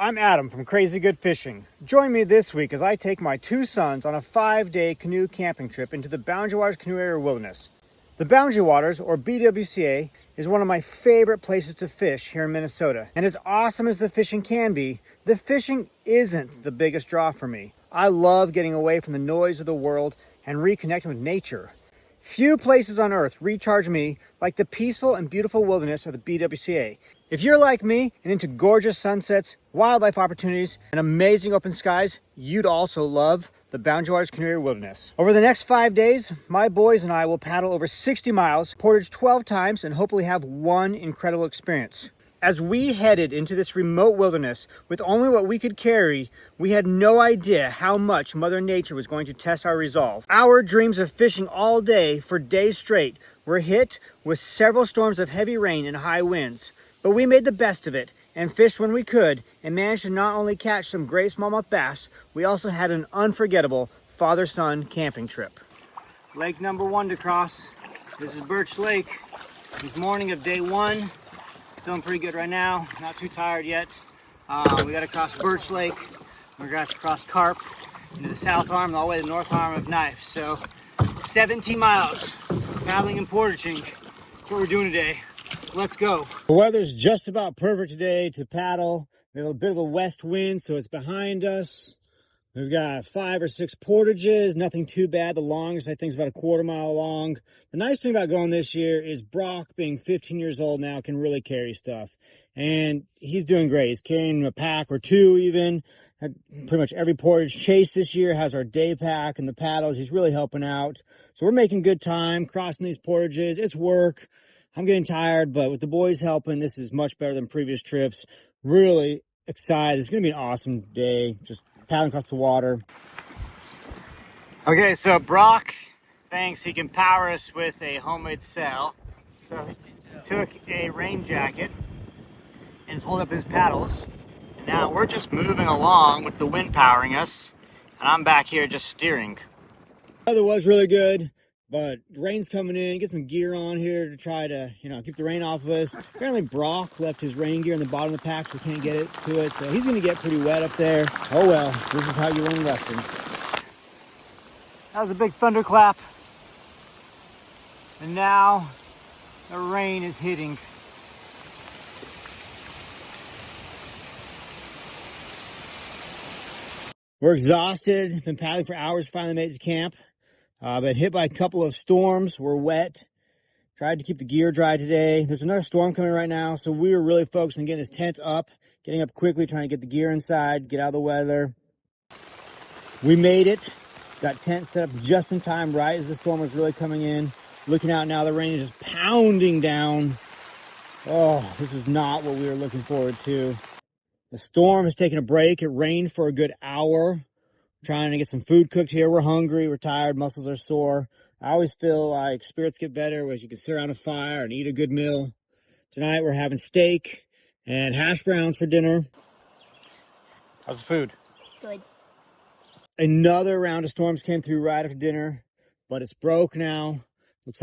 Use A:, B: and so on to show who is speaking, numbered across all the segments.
A: I'm Adam from Crazy Good Fishing. Join me this week as I take my two sons on a 5-day canoe camping trip into the Boundary Waters Canoe Area Wilderness. The Boundary Waters, or BWCA, is one of my favorite places to fish here in Minnesota. And as awesome as the fishing can be, the fishing isn't the biggest draw for me. I love getting away from the noise of the world and reconnecting with nature. Few places on earth recharge me like the peaceful and beautiful wilderness of the BWCA. If you're like me and into gorgeous sunsets, wildlife opportunities, and amazing open skies, you'd also love the Boundary Waters Canoe Area Wilderness. Over the next 5 days, my boys and I will paddle over 60 miles, portage 12 times, and hopefully have one incredible experience. As we headed into this remote wilderness with only what we could carry, we had no idea how much Mother Nature was going to test our resolve. Our dreams of fishing all day for days straight were hit with several storms of heavy rain and high winds. But we made the best of it and fished when we could and managed to not only catch some great smallmouth bass, we also had an unforgettable father-son camping trip. Lake number 1 to cross. This is Birch Lake. It's morning of day 1. Feeling pretty good right now, not too tired yet. We got to cross Birch Lake. We're going to have to cross Carp into the south arm, all the way to the north arm of Knife. So 17 miles, paddling and portaging. That's what we're doing today. Let's go. The weather's just about perfect today to paddle. We have a bit of a west wind, so it's behind us. We've got 5 or 6 portages, nothing too bad. The longest, I think, is about a quarter mile long. The nice thing about going this year is Brock, being 15 years old now, can really carry stuff. And he's doing great. He's carrying a pack or 2 even. Pretty much every portage Chase this year has our day pack and the paddles. He's really helping out. So we're making good time crossing these portages. It's work. I'm getting tired, but with the boys helping, this is much better than previous trips. Really excited. It's going to be an awesome day. Just paddling across the water. Okay, so Brock thinks he can power us with a homemade sail. So he took a rain jacket and is holding up his paddles. And now we're just moving along with the wind powering us. And I'm back here just steering. The weather was really good, but the rain's coming in. Get some gear on here to try to, keep the rain off of us. Apparently Brock left his rain gear in the bottom of the pack, so we can't get it to it. So he's going to get pretty wet up there. Oh well, this is how you learn lessons. That was a big thunderclap. And now the rain is hitting. We're exhausted. Been paddling for hours, finally made it to camp. Been hit by a couple of storms. We're wet. Tried to keep the gear dry today. There's another storm coming right now, so we were really focused on getting this tent up, getting up quickly, trying to get the gear inside, get out of the weather. We made it. Got tent set up just in time, right as the storm was really coming in. Looking out now, the rain is just pounding down. Oh, this is not what we were looking forward to. The storm has taken a break. It rained for a good hour. Trying to get some food cooked here. We're hungry, we're tired, muscles are sore. I always feel like spirits get better when you can sit around a fire and eat a good meal. Tonight we're having steak and hash browns for dinner. How's the food?
B: Good.
A: Another round of storms came through right after dinner, but it's broke now. Looks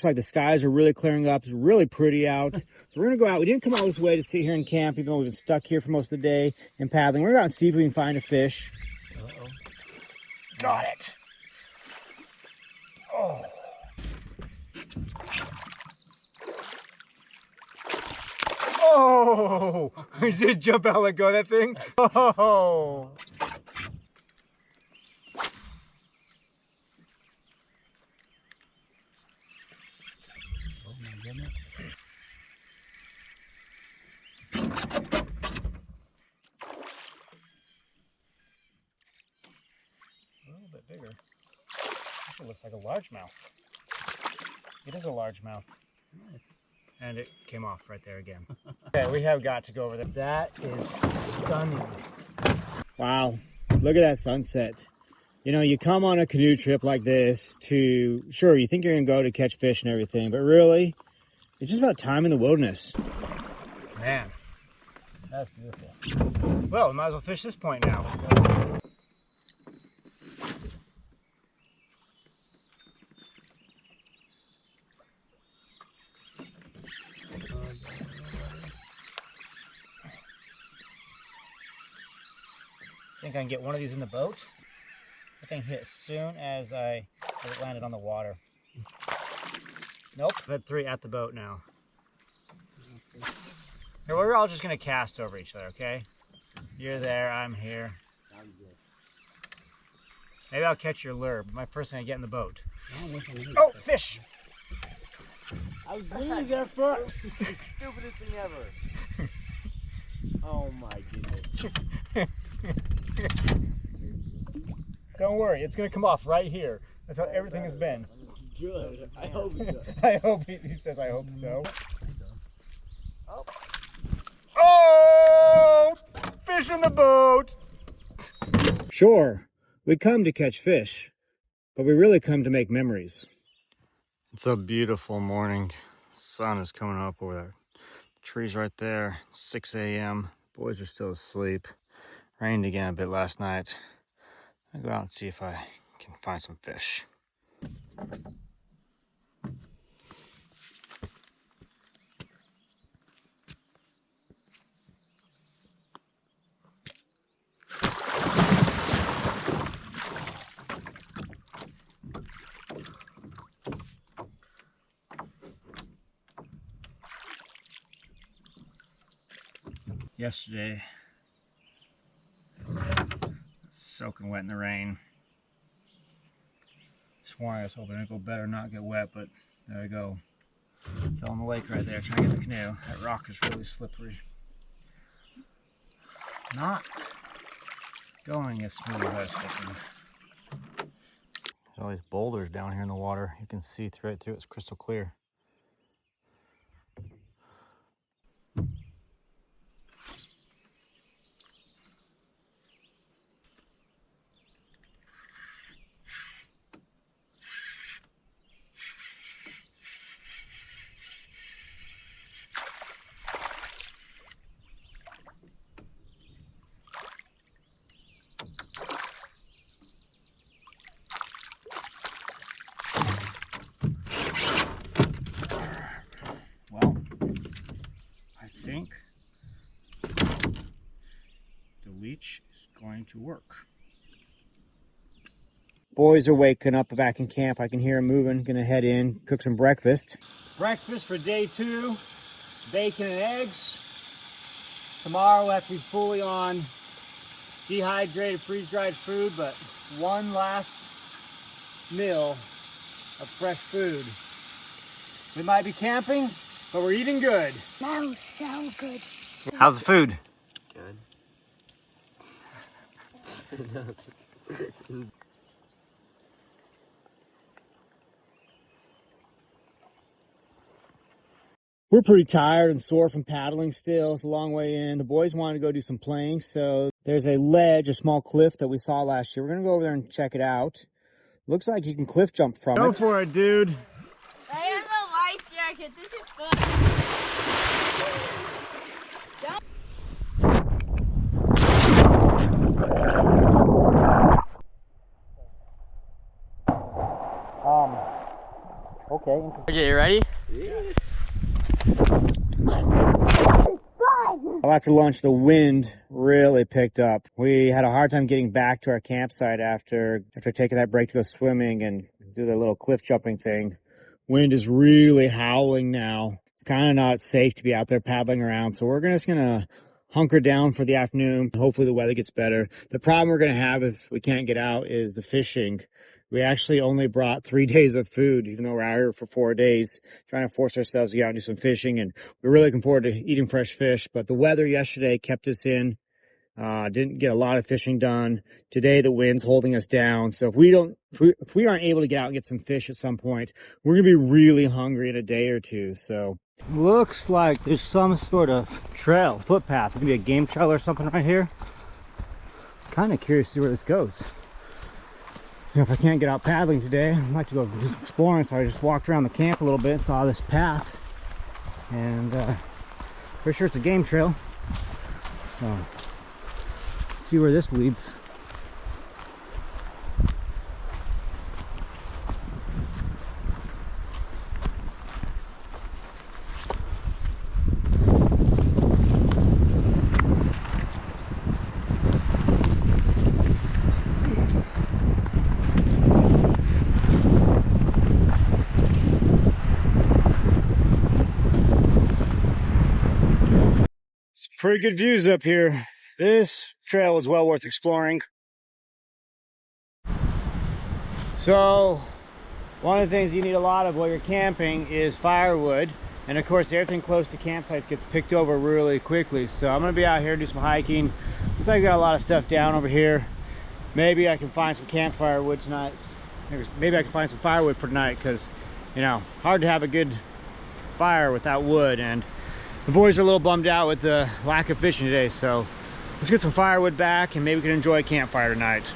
A: like the skies are really clearing up. It's really pretty out. So we're gonna go out. We didn't come all this way to sit here in camp, even though we've been stuck here for most of the day and paddling. We're gonna go out and see if we can find a fish. Uh-oh. Got it. Oh. Oh! He did jump out, let go of that thing. Oh! A little bit bigger. It looks like a largemouth. It is a largemouth. Nice. And it came off right there again. Okay, we have got to go over there. That is stunning. Wow, look at that sunset. You come on a canoe trip like this to, sure, you think you're gonna go to catch fish and everything, but really, it's just about time in the wilderness. Man, that's beautiful. Well, we might as well fish this point now. think I can get one of these in the boat. I think hit as soon as it landed on the water. Nope, I've had 3 at the boat now. Here, we're all just gonna cast over each other, okay? You're there, I'm here. Maybe I'll catch your lure, but my first thing I get in the boat. Oh, fish!
B: I was literally there first. Stupidest thing ever. Oh my goodness.
A: Don't worry, it's gonna come off right here. That's how everything has been.
B: Good. I hope it does.
A: I hope he says I hope so. Oh! Fish in the boat! Sure, we come to catch fish, but we really come to make memories. It's a beautiful morning. Sun is coming up over there. Trees right there, 6 a.m. Boys are still asleep. Rained again a bit last night. I'll go out and see if I can find some fish. Yesterday, soaking wet in the rain. This morning I was hoping it'd go better, not get wet, but there we go. Fell in the lake right there, trying to get the canoe. That rock is really slippery. Not going as smooth as I was hoping. There's all these boulders down here in the water. You can see right through it. It's crystal clear. Well, I think the leech is going to work. Boys are waking up back in camp. I can hear them moving. Gonna head in, cook some breakfast. Breakfast for day 2, bacon and eggs. Tomorrow we'll have to be fully on dehydrated, freeze-dried food, but one last meal of fresh food. We might be camping, but we're eating good.
C: That was so good.
A: How's the food?
B: Good.
A: We're pretty tired and sore from paddling still. It's a long way in. The boys wanted to go do some playing, so there's a ledge, a small cliff that we saw last year. We're gonna go over there and check it out. Looks like you can cliff jump from it. Go for it, dude.
C: I have a life jacket. This is fun.
A: Okay.
B: Okay, you ready?
A: Yeah. Well, after lunch, the wind really picked up. We had a hard time getting back to our campsite after taking that break to go swimming and do the little cliff jumping thing. Wind is really howling now. It's kind of not safe to be out there paddling around, so we're just gonna hunker down for the afternoon. Hopefully the weather gets better. The problem we're gonna have if we can't get out is the fishing. We actually only brought 3 days of food, even though we're out here for 4 days, trying to force ourselves to get out and do some fishing. And we're really looking forward to eating fresh fish. But the weather yesterday kept us in. Didn't get a lot of fishing done. Today the wind's holding us down. So if we aren't able to get out and get some fish at some point, we're gonna be really hungry in a day or two. So looks like there's some sort of trail, footpath. It could be a game trail or something right here. Kind of curious to see where this goes. If I can't get out paddling today, I'd like to go just exploring, so I just walked around the camp a little bit, saw this path, and pretty sure it's a game trail. So, let's see where this leads. Pretty good views up here. This trail is well worth exploring. So, one of the things you need a lot of while you're camping is firewood. And of course, everything close to campsites gets picked over really quickly. So I'm gonna be out here, do some hiking. Looks like I got a lot of stuff down over here. Maybe I can find some campfire wood tonight. Maybe I can find some firewood for tonight, because, you know, hard to have a good fire without wood. And the boys are a little bummed out with the lack of fishing today. So let's get some firewood back and maybe we can enjoy a campfire tonight.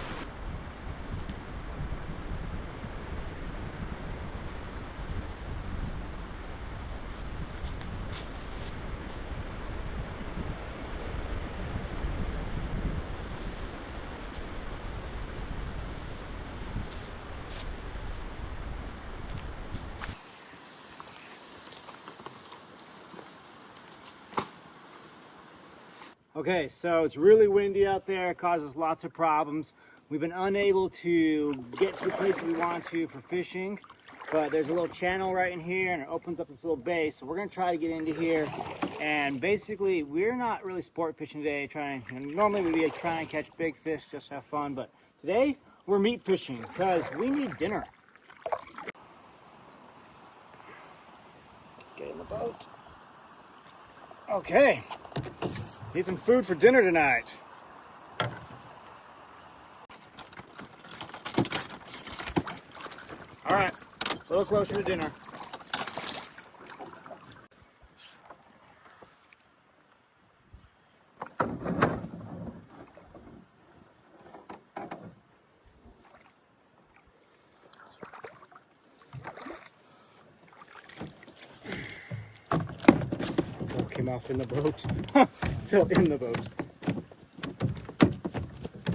A: Okay, so it's really windy out there. It causes lots of problems. We've been unable to get to the places we want to for fishing, but there's a little channel right in here and it opens up this little bay. So we're gonna try to get into here. And basically, we're not really sport fishing today. Normally we'd be trying to catch big fish, just have fun. But today we're meat fishing because we need dinner. Let's get in the boat. Okay. Need some food for dinner tonight. All right, a little closer to dinner. Came off in the boat. Fell in the boat.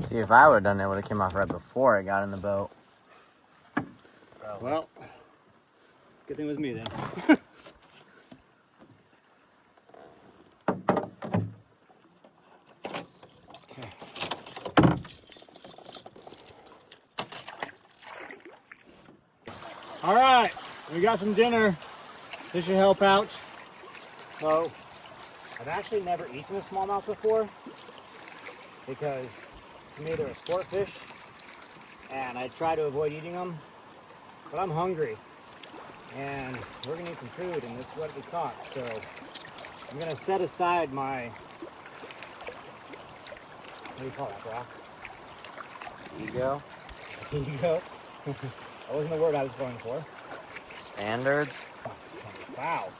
B: See, if I would have done it, it would have came off right before I got in the boat.
A: Well, good thing it was me then. Okay. All right, we got some dinner. This should help out. So, I've actually never eaten a smallmouth before because to me they're a sport fish and I try to avoid eating them, but I'm hungry and we're gonna eat some food and that's what we caught. So I'm gonna set aside my, what do you call that, Brock?
B: Ego?
A: Ego? That wasn't the word I was going for.
B: Standards?
A: Wow.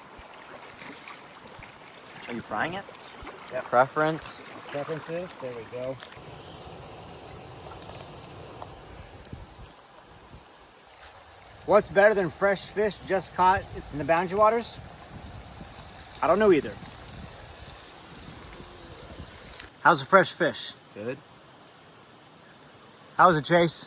B: Are you frying it?
A: Yep.
B: Preference?
A: Preferences, there we go. What's better than fresh fish just caught in the boundary waters? I don't know either. How's the fresh fish?
B: Good.
A: How's it, Chase?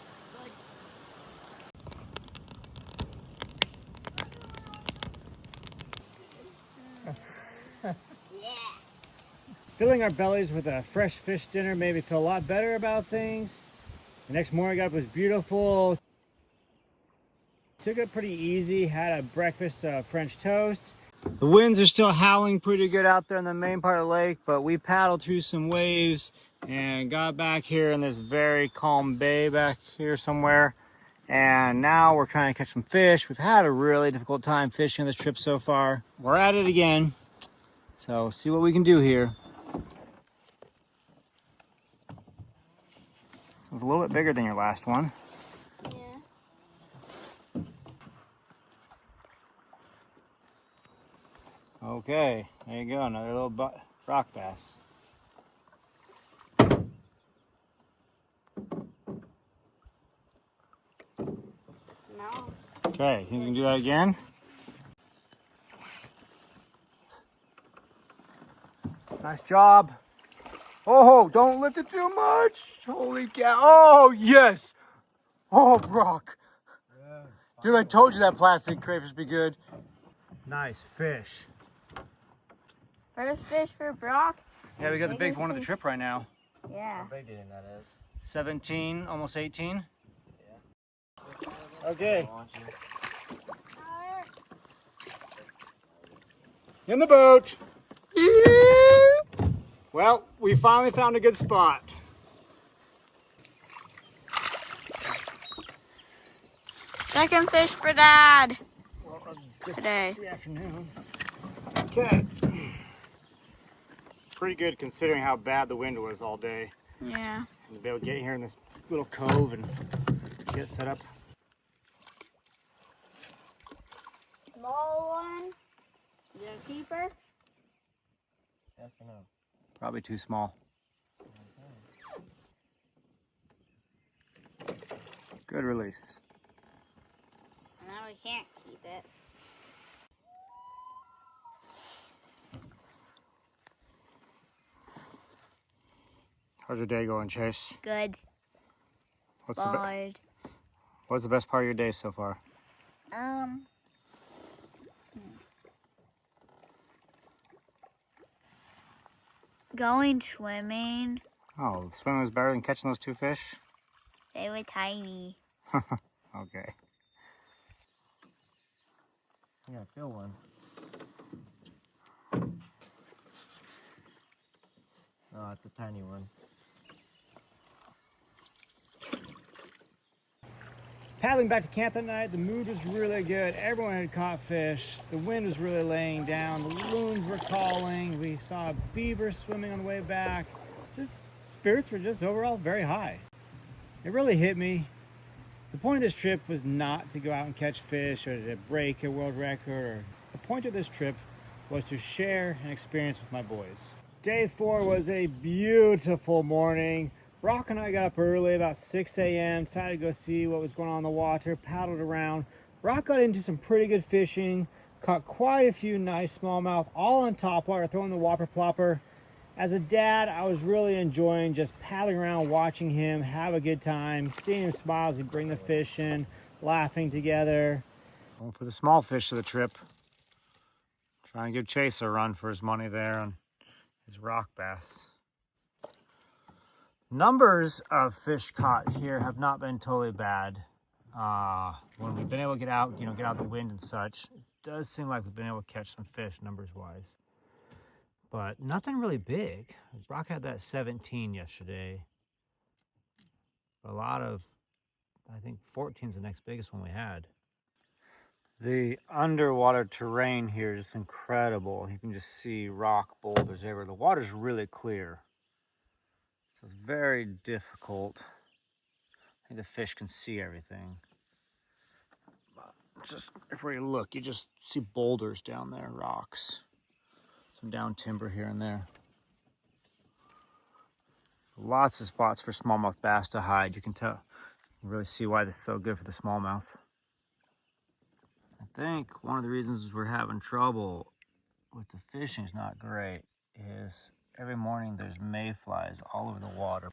A: Filling our bellies with a fresh fish dinner made me feel a lot better about things. The next morning I got up was beautiful. Took it pretty easy, had a breakfast of French toast. The winds are still howling pretty good out there in the main part of the lake, but we paddled through some waves and got back here in this very calm bay back here somewhere. And now we're trying to catch some fish. We've had a really difficult time fishing this trip so far. We're at it again. So see what we can do here. It was a little bit bigger than your last one.
C: Yeah.
A: Okay, there you go, another little rock bass.
C: No.
A: Okay, think you can do that again? Nice job. Oh, don't lift it too much. Holy cow. Oh, yes. Oh, Brock. Dude, I told you that plastic crayfish would be good. Nice fish.
C: First fish for Brock.
A: Yeah, we got the big one of the trip right now.
C: Yeah.
B: How big do you think that is?
A: 17, almost 18.
B: Yeah.
A: Okay. In the boat. Well, we finally found a good spot.
C: Second fish for Dad
A: Well, just
C: today.
A: the afternoon. Okay. Pretty good considering how bad the wind was all day.
C: Yeah.
A: And to be able to get here in this little cove and get set up.
C: Small one. Is it a keeper?
B: Yes or no?
A: Probably too small. Good release.
C: Now we can't keep it.
A: How's your day going, Chase?
C: Good.
A: What's
C: Bored.
A: what's the best part of your day so far?
C: Going swimming.
A: Oh, swimming was better than catching those two fish?
C: They were tiny.
A: Okay.
B: I gotta feel one. Oh, it's a tiny one.
A: Paddling back to camp that night, the mood was really good. Everyone had caught fish. The wind was really laying down. The loons were calling. We saw a beaver swimming on the way back. Just spirits were just overall very high. It really hit me. The point of this trip was not to go out and catch fish or to break a world record. The point of this trip was to share an experience with my boys. Day 4 was a beautiful morning. Brock and I got up early, about 6 a.m., decided to go see what was going on in the water, paddled around. Brock got into some pretty good fishing, caught quite a few nice smallmouth, all on topwater, throwing the whopper plopper. As a dad, I was really enjoying just paddling around, watching him have a good time, seeing him smile as he bring the fish in, laughing together. Going for the small fish of the trip. Trying to give Chase a run for his money there on his rock bass. Numbers of fish caught here have not been totally bad. When we've been able to get out, get out the wind and such, it does seem like we've been able to catch some fish numbers-wise. But nothing really big. Brock had that 17 yesterday. A lot of, I think 14 is the next biggest one we had. The underwater terrain here is just incredible. You can just see rock boulders everywhere. The water's really clear. So it's very difficult. I think the fish can see everything. But just everywhere you look, you just see boulders down there, rocks. Some down timber here and there. Lots of spots for smallmouth bass to hide. You can tell, you can really see why this is so good for the smallmouth. I think one of the reasons we're having trouble with the fishing is not great is every morning there's mayflies all over the water.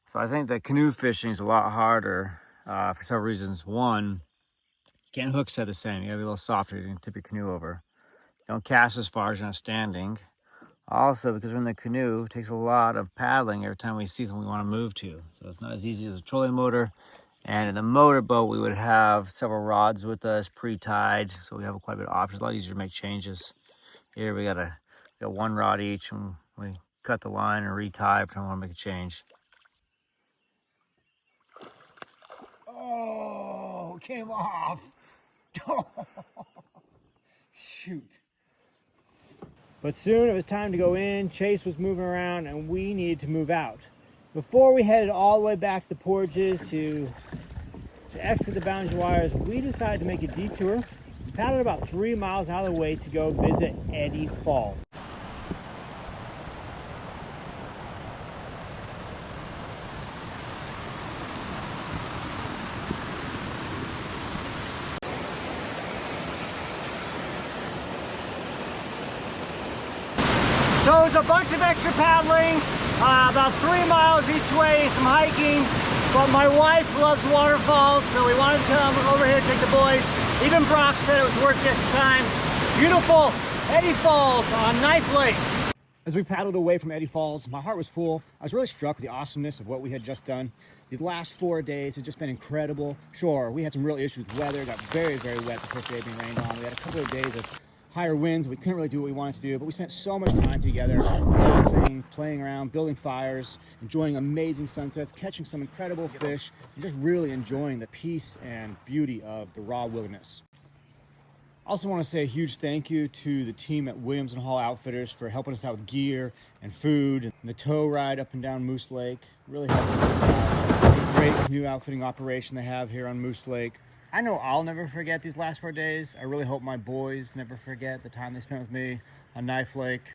A: So I think that canoe fishing is a lot harder for several reasons. One, you can't hook set the same. You gotta be a little softer. You can tip your canoe over. You don't cast as far as you're not standing. Also, because we're in the canoe, it takes a lot of paddling every time we see something we want to move to. So it's not as easy as a trolling motor. And in the motorboat, we would have several rods with us pre-tied. So we have quite a bit of options. A lot easier to make changes. Here we got one rod each, and we cut the line and retie every time we want to make a change. Oh, came off. Shoot. But soon it was time to go in. Chase was moving around and we needed to move out. Before we headed all the way back to the portages to exit the boundary wires, we decided to make a detour, paddled about 3 miles out of the way to go visit Eddy Falls. So it was a bunch of extra paddling, about 3 miles each way, some hiking, but my wife loves waterfalls, so we wanted to come over here to take the boys. Even Brock said it was worth the extra time. Beautiful Eddy Falls on Knife Lake. As we paddled away from Eddy Falls, my heart was full. I was really struck with the awesomeness of what we had just done. These last 4 days have just been incredible. Sure, we had some real issues with weather. It got very, very wet the first day being rained on. We had a couple of days of higher winds. We couldn't really do what we wanted to do, but we spent so much time together, laughing, playing around, building fires, enjoying amazing sunsets, catching some incredible fish, and just really enjoying the peace and beauty of the raw wilderness. I also want to say a huge thank you to the team at Williams and Hall Outfitters for helping us out with gear and food and the tow ride up and down Moose Lake. Really helping us out. It's a great canoe outfitting operation they have here on Moose Lake. I know I'll never forget these last 4 days. I really hope my boys never forget the time they spent with me on Knife Lake.